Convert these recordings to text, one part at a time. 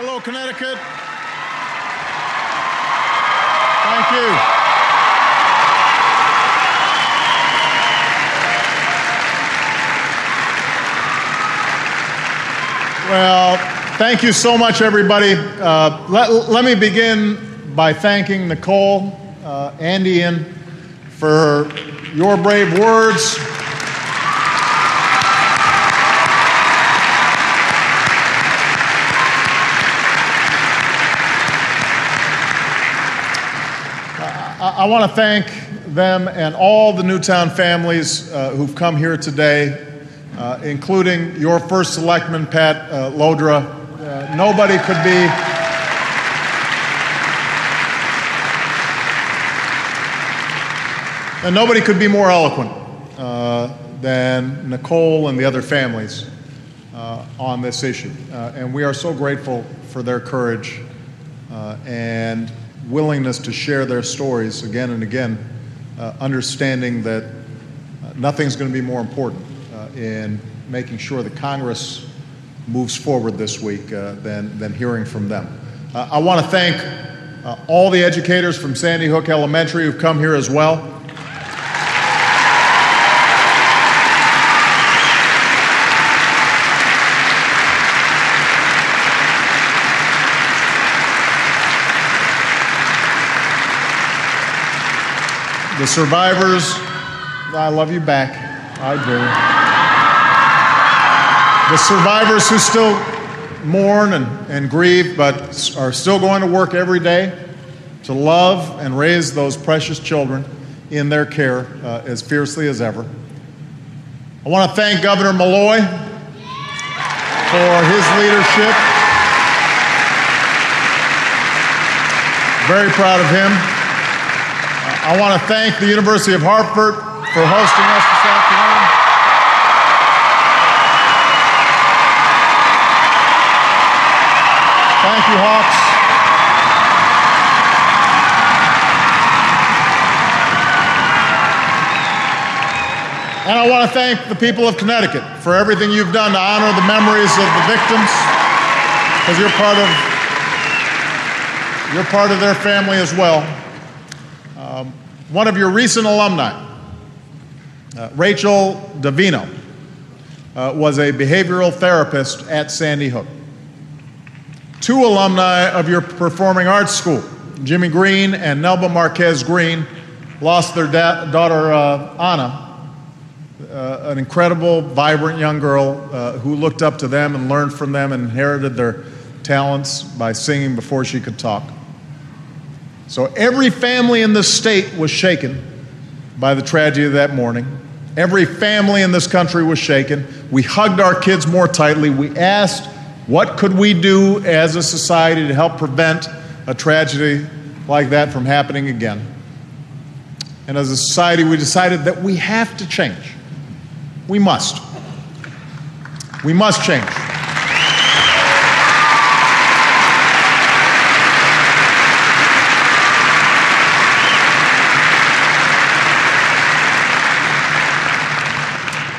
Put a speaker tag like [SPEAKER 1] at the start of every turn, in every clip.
[SPEAKER 1] Hello, Connecticut. Thank you. Well, thank you so much, everybody. Let me begin by thanking Nicole and Ian for your brave words. I want to thank them and all the Newtown families who've come here today, including your first selectman, Pat Lodra. Nobody could be more eloquent than Nicole and the other families on this issue. And we are so grateful for their courage and willingness to share their stories again and again, understanding that nothing's going to be more important in making sure that Congress moves forward this week than hearing from them. I want to thank all the educators from Sandy Hook Elementary who've come here as well. The survivors, I love you back, I do. The survivors who still mourn and grieve, but are still going to work every day to love and raise those precious children in their care as fiercely as ever. I want to thank Governor Malloy for his leadership. Very proud of him. I want to thank the University of Hartford for hosting us this afternoon. Thank you, Hawks. And I want to thank the people of Connecticut for everything you've done to honor the memories of the victims, because you're part of their family as well. One of your recent alumni, Rachel Davino, was a behavioral therapist at Sandy Hook. Two alumni of your performing arts school, Jimmy Green and Nelba Marquez Green, lost their daughter, Anna, an incredible, vibrant young girl who looked up to them and learned from them and inherited their talents by singing before she could talk. So every family in this state was shaken by the tragedy of that morning. Every family in this country was shaken. We hugged our kids more tightly. We asked, what could we do as a society to help prevent a tragedy like that from happening again? And as a society, we decided that we have to change. We must. We must change.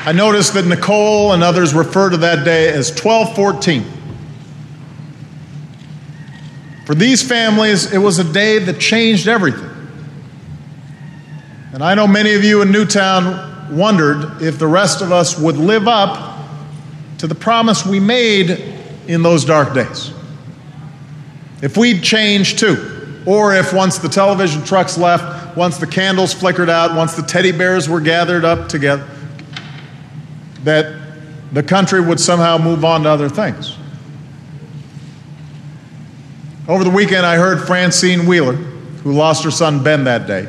[SPEAKER 1] I noticed that Nicole and others refer to that day as 12/14. For these families, it was a day that changed everything. And I know many of you in Newtown wondered if the rest of us would live up to the promise we made in those dark days. If we'd change too, or if once the television trucks left, once the candles flickered out, once the teddy bears were gathered up together, that the country would somehow move on to other things. Over the weekend, I heard Francine Wheeler, who lost her son Ben that day,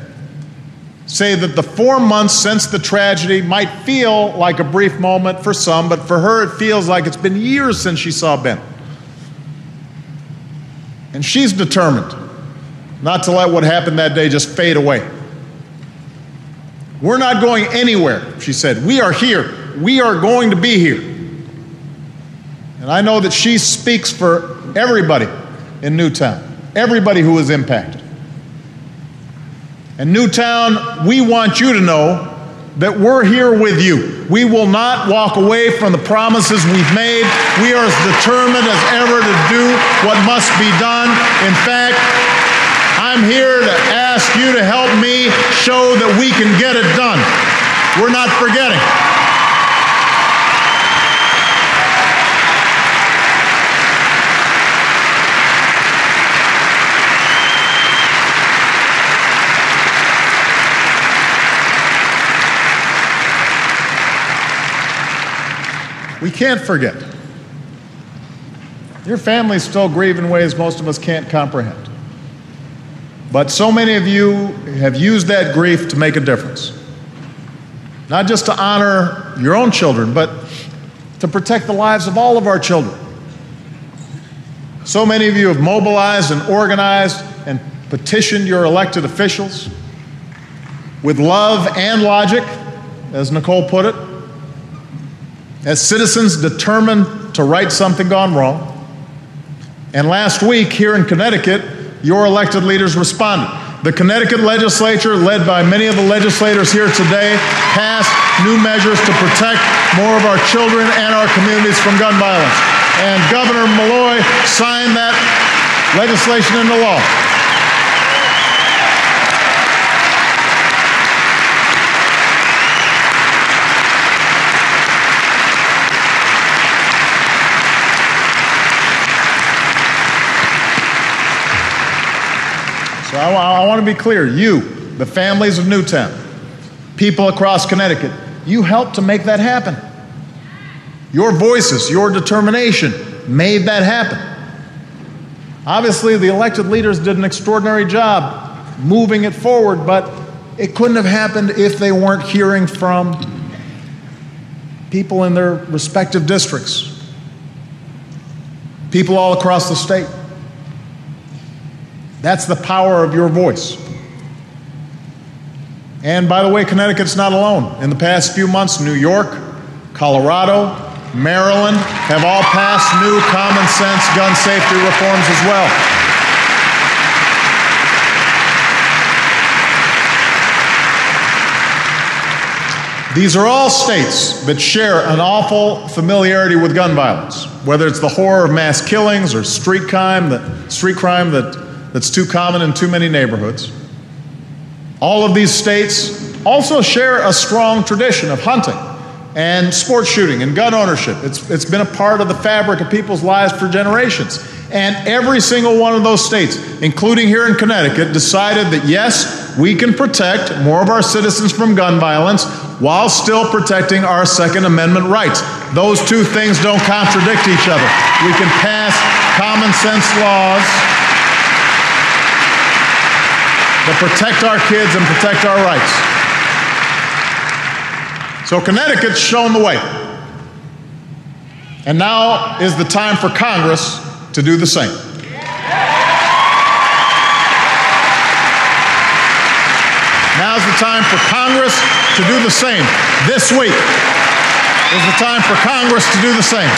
[SPEAKER 1] say that the 4 months since the tragedy might feel like a brief moment for some, but for her it feels like it's been years since she saw Ben. And she's determined not to let what happened that day just fade away. We're not going anywhere, she said. We are here. We are going to be here. And I know that she speaks for everybody in Newtown, everybody who was impacted. And Newtown, we want you to know that we're here with you. We will not walk away from the promises we've made. We are as determined as ever to do what must be done. In fact, I'm here to ask you to help me show that we can get it done. We're not forgetting. We can't forget. Your families still grieve in ways most of us can't comprehend. But so many of you have used that grief to make a difference. Not just to honor your own children, but to protect the lives of all of our children. So many of you have mobilized and organized and petitioned your elected officials with love and logic, as Nicole put it, as citizens determined to right something gone wrong. And last week here in Connecticut, your elected leaders responded. The Connecticut legislature, led by many of the legislators here today, passed new measures to protect more of our children and our communities from gun violence. And Governor Malloy signed that legislation into law. So I want to be clear. You, the families of Newtown, people across Connecticut, you helped to make that happen. Your voices, your determination made that happen. Obviously, the elected leaders did an extraordinary job moving it forward, but it couldn't have happened if they weren't hearing from people in their respective districts, people all across the state. That's the power of your voice. And by the way, Connecticut's not alone. In the past few months, New York, Colorado, Maryland have all passed new common sense gun safety reforms as well. These are all states that share an awful familiarity with gun violence, whether it's the horror of mass killings or street crime that's too common in too many neighborhoods. All of these states also share a strong tradition of hunting and sport shooting and gun ownership. It's been a part of the fabric of people's lives for generations. And every single one of those states, including here in Connecticut, decided that yes, we can protect more of our citizens from gun violence while still protecting our Second Amendment rights. Those two things don't contradict each other. We can pass common sense laws that protect our kids and protect our rights. So Connecticut's shown the way. And now is the time for Congress to do the same. Now's the time for Congress to do the same. This week is the time for Congress to do the same.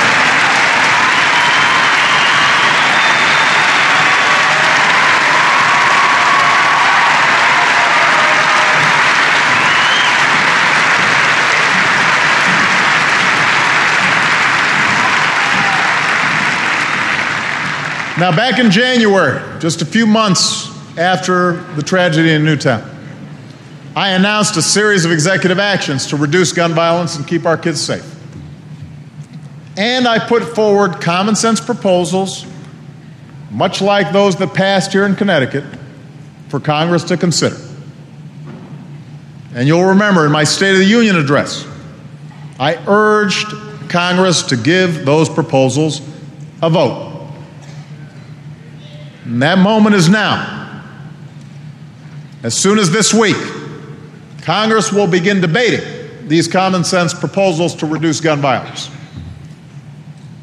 [SPEAKER 1] Now, back in January, just a few months after the tragedy in Newtown, I announced a series of executive actions to reduce gun violence and keep our kids safe. And I put forward common sense proposals, much like those that passed here in Connecticut, for Congress to consider. And you'll remember in my State of the Union address, I urged Congress to give those proposals a vote. And that moment is now. As soon as this week, Congress will begin debating these common sense proposals to reduce gun violence.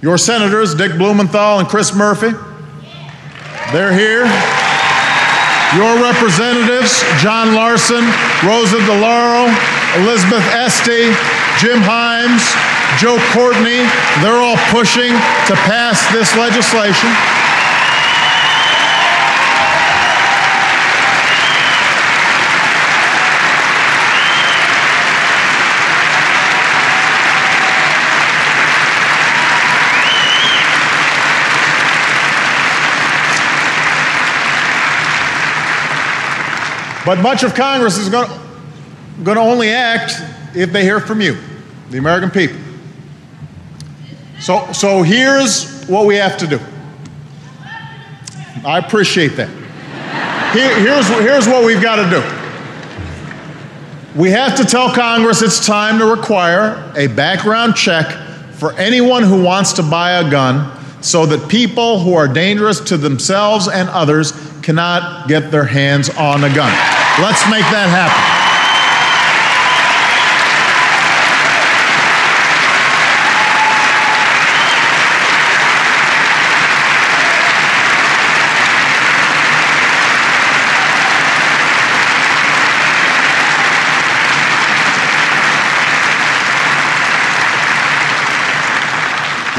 [SPEAKER 1] Your senators, Dick Blumenthal and Chris Murphy, they're here. Your representatives, John Larson, Rosa DeLauro, Elizabeth Esty, Jim Himes, Joe Courtney, they're all pushing to pass this legislation. But much of Congress is going to only act if they hear from you, the American people. So here's what we have to do. I appreciate that. Here's what we've got to do. We have to tell Congress it's time to require a background check for anyone who wants to buy a gun so that people who are dangerous to themselves and others cannot get their hands on a gun. Let's make that happen.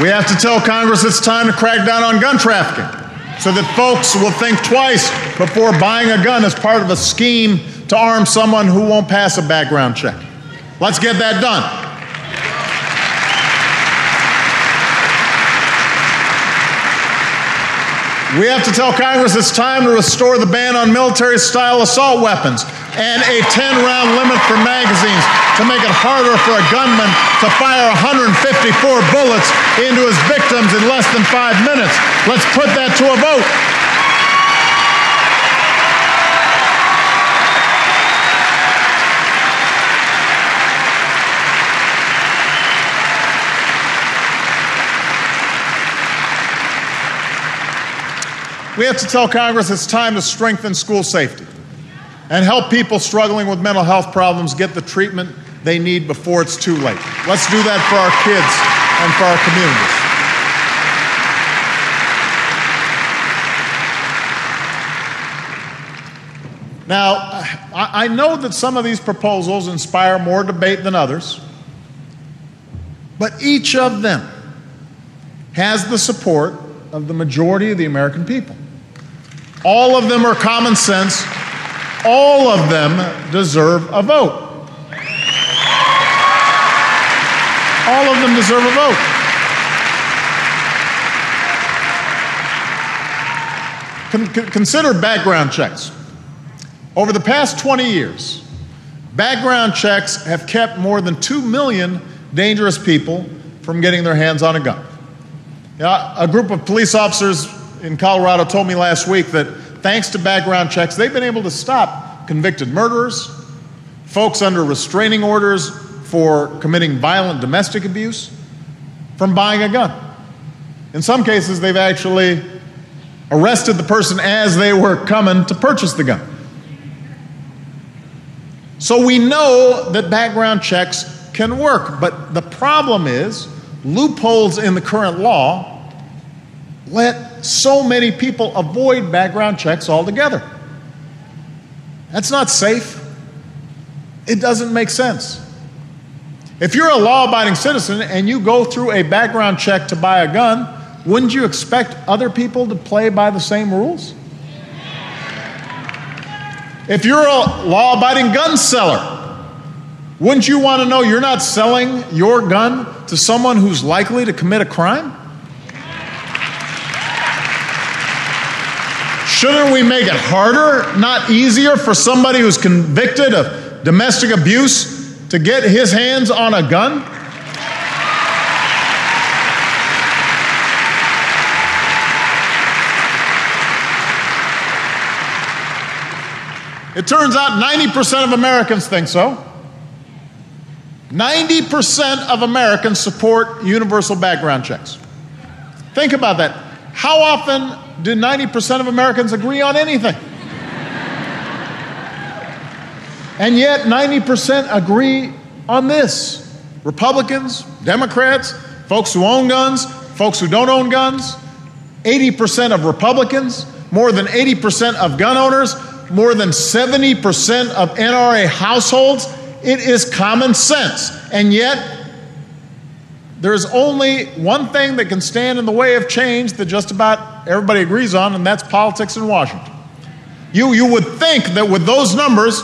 [SPEAKER 1] We have to tell Congress it's time to crack down on gun trafficking so that folks will think twice before buying a gun as part of a scheme to arm someone who won't pass a background check. Let's get that done. We have to tell Congress it's time to restore the ban on military-style assault weapons and a 10-round limit for magazines to make it harder for a gunman to fire 154 bullets into his victims in less than 5 minutes. Let's put that to a vote. We have to tell Congress it's time to strengthen school safety and help people struggling with mental health problems get the treatment they need before it's too late. Let's do that for our kids and for our communities. Now, I know that some of these proposals inspire more debate than others, but each of them has the support of the majority of the American people. All of them are common sense. All of them deserve a vote. All of them deserve a vote. Consider background checks. Over the past 20 years, background checks have kept more than 2 million dangerous people from getting their hands on a gun. A group of police officers in Colorado told me last week that thanks to background checks, they've been able to stop convicted murderers, folks under restraining orders for committing violent domestic abuse, from buying a gun. In some cases, they've actually arrested the person as they were coming to purchase the gun. So we know that background checks can work, but the problem is loopholes in the current law let so many people avoid background checks altogether. That's not safe. It doesn't make sense. If you're a law-abiding citizen and you go through a background check to buy a gun, wouldn't you expect other people to play by the same rules? If you're a law-abiding gun seller, wouldn't you want to know you're not selling your gun to someone who's likely to commit a crime? Shouldn't we make it harder, not easier, for somebody who's convicted of domestic abuse to get his hands on a gun? It turns out 90% of Americans think so. 90% of Americans support universal background checks. Think about that. How often do 90% of Americans agree on anything? And yet 90% agree on this. Republicans, Democrats, folks who own guns, folks who don't own guns, 80% of Republicans, more than 80% of gun owners, more than 70% of NRA households. It is common sense. And yet, there's only one thing that can stand in the way of change that just about everybody agrees on, and that's politics in Washington. You would think that with those numbers,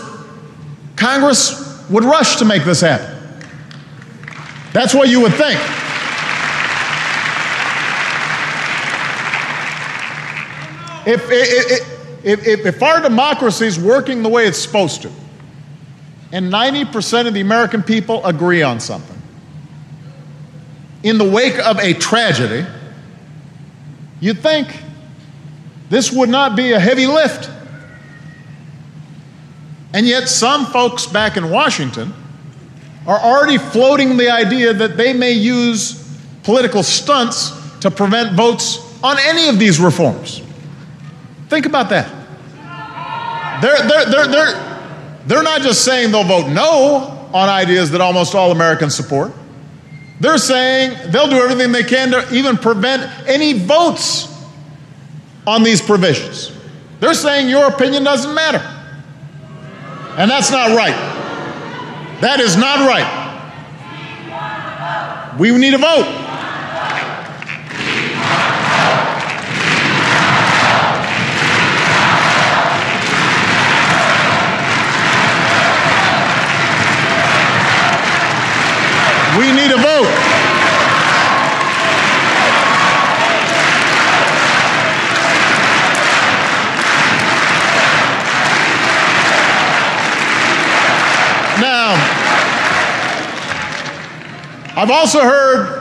[SPEAKER 1] Congress would rush to make this happen. That's what you would think. if our democracy is working the way it's supposed to, and 90% of the American people agree on something, in the wake of a tragedy, you'd think this would not be a heavy lift. And yet some folks back in Washington are already floating the idea that they may use political stunts to prevent votes on any of these reforms. Think about that. They're not just saying they'll vote no on ideas that almost all Americans support. They're saying they'll do everything they can to even prevent any votes on these provisions. They're saying your opinion doesn't matter. And that's not right. That is not right. We need a vote. We need a vote. Now, I've also heard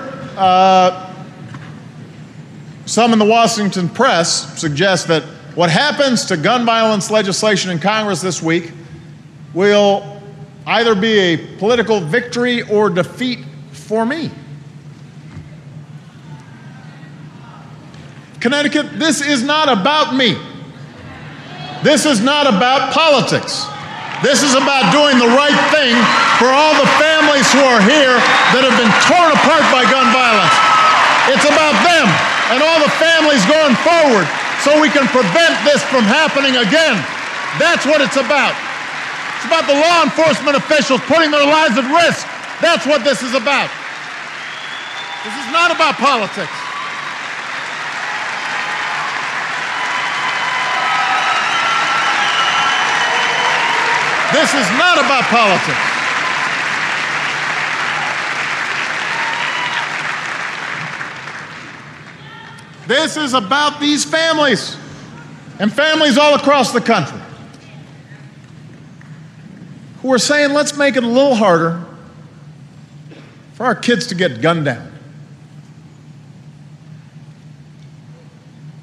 [SPEAKER 1] some in the Washington press suggest that what happens to gun violence legislation in Congress this week will either be a political victory or defeat for me. Connecticut, this is not about me. This is not about politics. This is about doing the right thing for all the families who are here that have been torn apart by gun violence. It's about them and all the families going forward so we can prevent this from happening again. That's what it's about. It's about the law enforcement officials putting their lives at risk. That's what this is about. This is not about politics. This is not about politics. This is about these families and families all across the country who are saying, let's make it a little harder for our kids to get gunned down.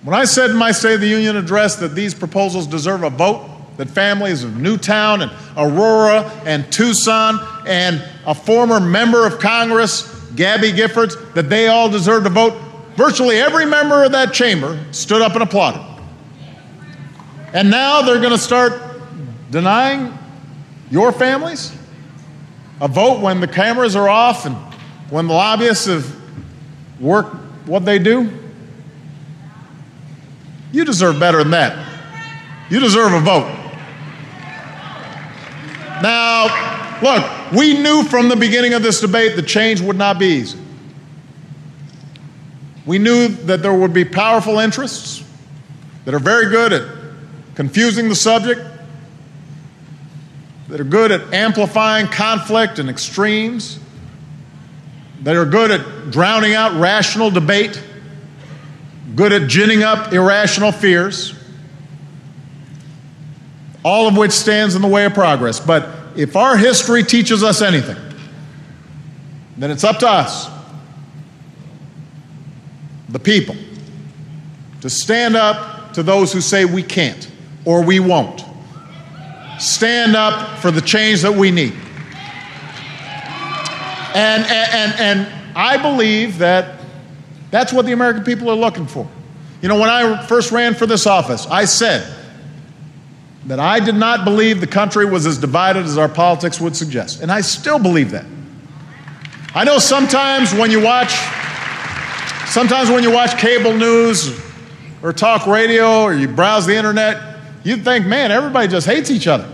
[SPEAKER 1] When I said in my State of the Union address that these proposals deserve a vote, that families of Newtown and Aurora and Tucson and a former member of Congress, Gabby Giffords, that they all deserve to vote, virtually every member of that chamber stood up and applauded. And now they're going to start denying your families a vote when the cameras are off and when the lobbyists have worked what they do? You deserve better than that. You deserve a vote. Now, look, we knew from the beginning of this debate that change would not be easy. We knew that there would be powerful interests that are very good at confusing the subject, that are good at amplifying conflict and extremes, that are good at drowning out rational debate, good at ginning up irrational fears, all of which stands in the way of progress. But if our history teaches us anything, then it's up to us, the people, to stand up to those who say we can't or we won't. Stand up for the change that we need. And I believe that that's what the American people are looking for. You know, when I first ran for this office, I said that I did not believe the country was as divided as our politics would suggest. And I still believe that. I know sometimes when you watch cable news or talk radio or you browse the internet, you'd think, man, everybody just hates each other.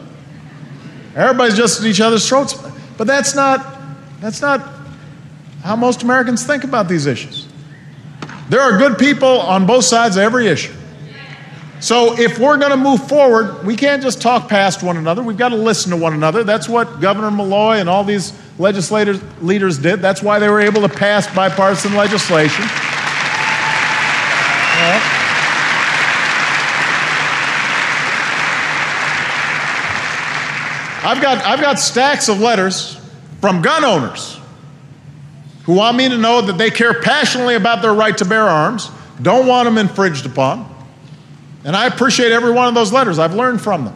[SPEAKER 1] Everybody's just at each other's throats. But that's not how most Americans think about these issues. There are good people on both sides of every issue. So if we're going to move forward, we can't just talk past one another. We've got to listen to one another. That's what Governor Malloy and all these leaders did. That's why they were able to pass bipartisan legislation. I've got stacks of letters from gun owners who want me to know that they care passionately about their right to bear arms, don't want them infringed upon. And I appreciate every one of those letters. I've learned from them.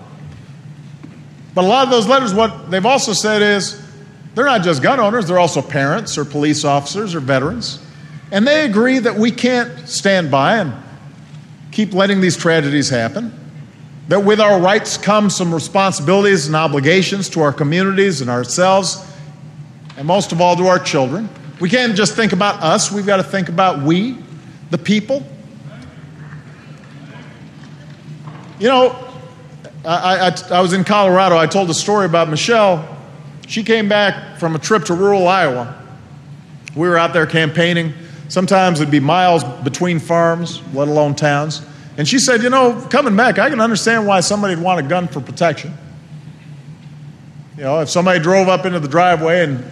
[SPEAKER 1] But a lot of those letters, what they've also said is, they're not just gun owners, they're also parents or police officers or veterans. And they agree that we can't stand by and keep letting these tragedies happen. That with our rights come some responsibilities and obligations to our communities and ourselves, and most of all to our children. We can't just think about us, we've got to think about we, the people. You know, I was in Colorado. I told a story about Michelle. She came back from a trip to rural Iowa. We were out there campaigning. Sometimes it'd be miles between farms, let alone towns. And she said, you know, coming back, I can understand why somebody'd want a gun for protection. You know, if somebody drove up into the driveway and,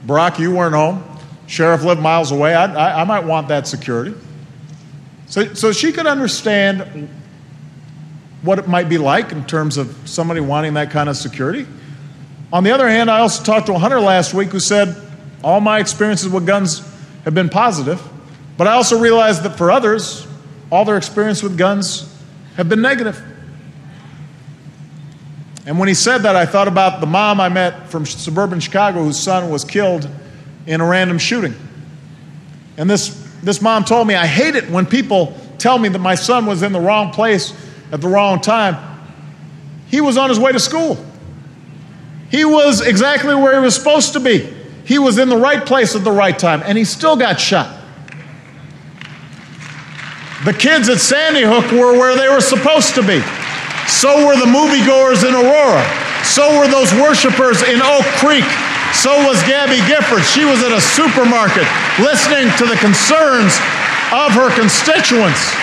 [SPEAKER 1] Barack, you weren't home, sheriff lived miles away, I might want that security. So she could understand what it might be like in terms of somebody wanting that kind of security. On the other hand, I also talked to a hunter last week who said, all my experiences with guns have been positive, but I also realized that for others, all their experience with guns have been negative. And when he said that, I thought about the mom I met from suburban Chicago whose son was killed in a random shooting. And this mom told me, I hate it when people tell me that my son was in the wrong place at the wrong time. He was on his way to school. He was exactly where he was supposed to be. He was in the right place at the right time, and he still got shot. The kids at Sandy Hook were where they were supposed to be. So were the moviegoers in Aurora. So were those worshipers in Oak Creek. So was Gabby Gifford. She was at a supermarket listening to the concerns of her constituents.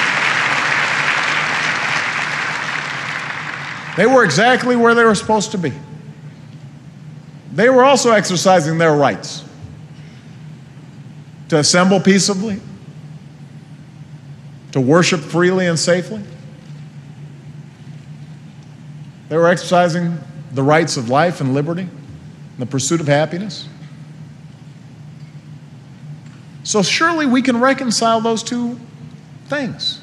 [SPEAKER 1] They were exactly where they were supposed to be. They were also exercising their rights to assemble peaceably, to worship freely and safely. They were exercising the rights of life and liberty and the pursuit of happiness. So surely we can reconcile those two things.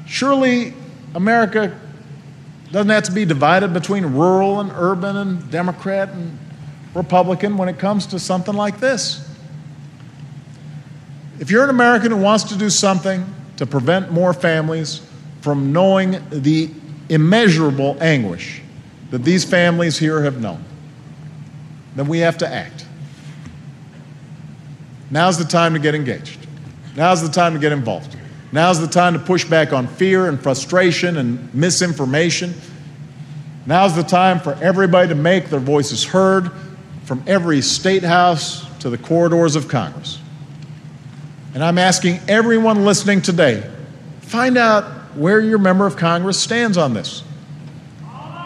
[SPEAKER 1] Surely America doesn't have to be divided between rural and urban and Democrat and Republican when it comes to something like this. If you're an American who wants to do something to prevent more families from knowing the immeasurable anguish that these families here have known, then we have to act. Now's the time to get engaged. Now's the time to get involved. Now's the time to push back on fear and frustration and misinformation. Now's the time for everybody to make their voices heard, from every state house to the corridors of Congress. And I'm asking everyone listening today, find out where your member of Congress stands on this.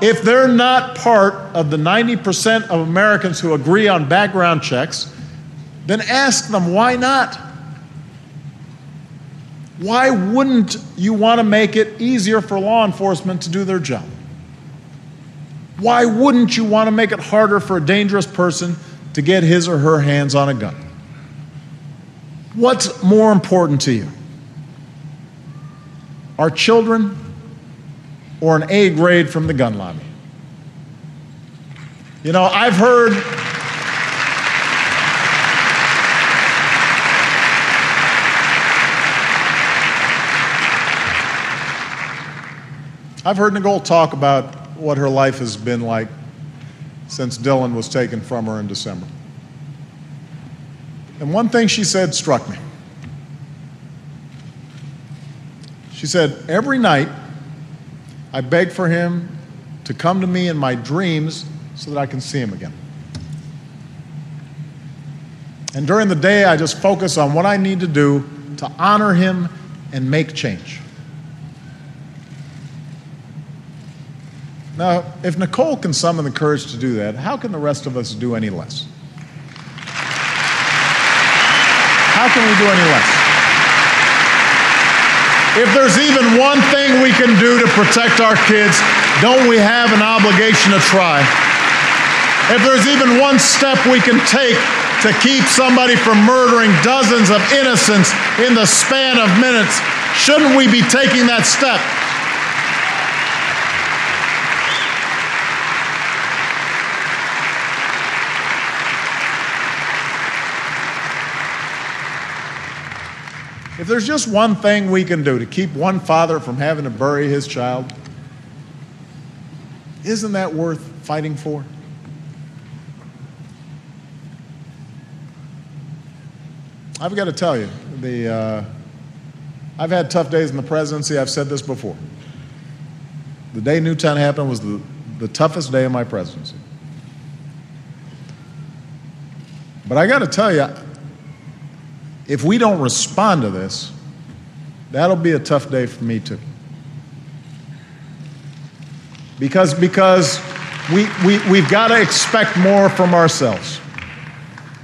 [SPEAKER 1] If they're not part of the 90% of Americans who agree on background checks, then ask them, why not? Why wouldn't you want to make it easier for law enforcement to do their job? Why wouldn't you want to make it harder for a dangerous person to get his or her hands on a gun? What's more important to you? Our children or an A grade from the gun lobby? You know, I've heard Nicole talk about what her life has been like since Dylan was taken from her in December. And one thing she said struck me. She said, every night I beg for him to come to me in my dreams so that I can see him again. And during the day, I just focus on what I need to do to honor him and make change. Now, if Nicole can summon the courage to do that, how can the rest of us do any less? How can we do any less? If there's even one thing we can do to protect our kids, don't we have an obligation to try? If there's even one step we can take to keep somebody from murdering dozens of innocents in the span of minutes, shouldn't we be taking that step? If there's just one thing we can do to keep one father from having to bury his child, isn't that worth fighting for? I've got to tell you, I've had tough days in the presidency. I've said this before. The day Newtown happened was the toughest day of my presidency. But I got to tell you, if we don't respond to this, that'll be a tough day for me too. Because we've got to expect more from ourselves.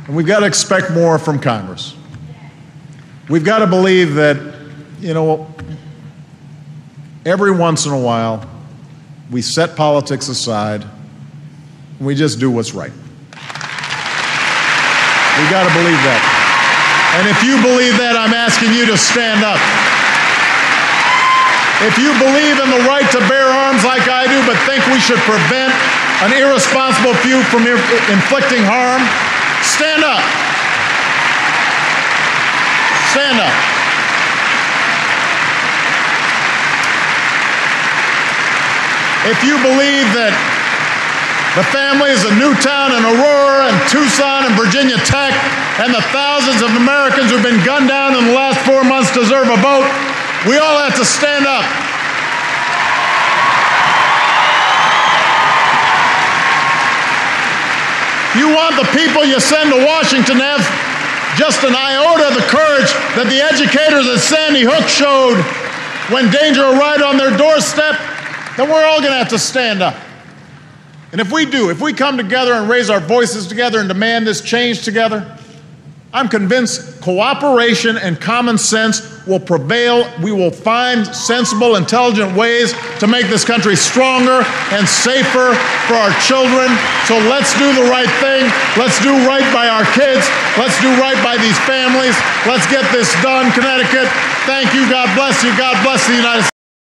[SPEAKER 1] And we've got to expect more from Congress. We've got to believe that, every once in a while, we set politics aside and we just do what's right. We've got to believe that. And if you believe that, I'm asking you to stand up. If you believe in the right to bear arms like I do, but think we should prevent an irresponsible few from inflicting harm, stand up. Stand up. If you believe that the families of Newtown and Aurora and Tucson and Virginia Tech and the thousands of Americans who've been gunned down in the last 4 months deserve a vote, we all have to stand up. You want the people you send to Washington to have just an iota of the courage that the educators at Sandy Hook showed when danger arrived on their doorstep, then we're all going to have to stand up. And if we come together and raise our voices together and demand this change together, I'm convinced cooperation and common sense will prevail. We will find sensible, intelligent ways to make this country stronger and safer for our children. So let's do the right thing. Let's do right by our kids. Let's do right by these families. Let's get this done, Connecticut. Thank you. God bless you. God bless the United States.